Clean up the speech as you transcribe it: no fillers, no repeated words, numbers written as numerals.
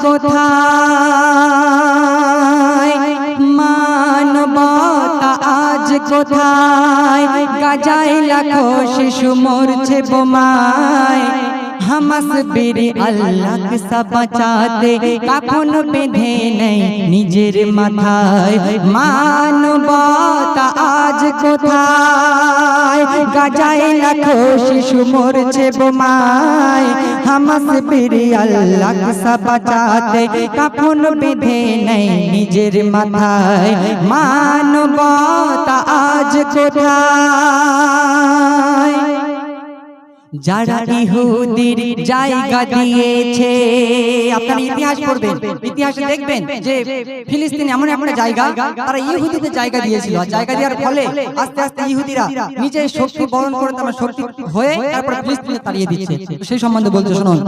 কোথায়, মানবতা আজ কোথায়, গাজায় লাখো শিশু মরছে বোমায়। হামাস বেরে আল্লাহ কে বাঁচাতে কাফন বেঁধে নেই নিজের মাথায়। মানবতা আজ কোথায়, গাজায় লাখো শিশু মরছে বোমায়। হামাস বেরে আল্লাহ কে বাঁচাতে কাফন বেঁধে নেই নিজের মাথায়। মানবতা আজ কোথায়, যারা ইহুদির জায়গা দিয়েছে। আপনারা ইতিহাস পড়বেন, ইতিহাসে দেখবেন যে ফিলিস্তিন এমন একটা জায়গা, তারা ইহুদিদের জায়গা দিয়েছিল। জায়গা দেওয়ার ফলে আস্তে আস্তে ইহুদিরা নিজে শক্তি বরণ করে, তারা শক্তি হয়ে তারপর ফিলিস্তিনে তাড়িয়ে দিচ্ছে। সেই সম্বন্ধে বলতে শুনুন।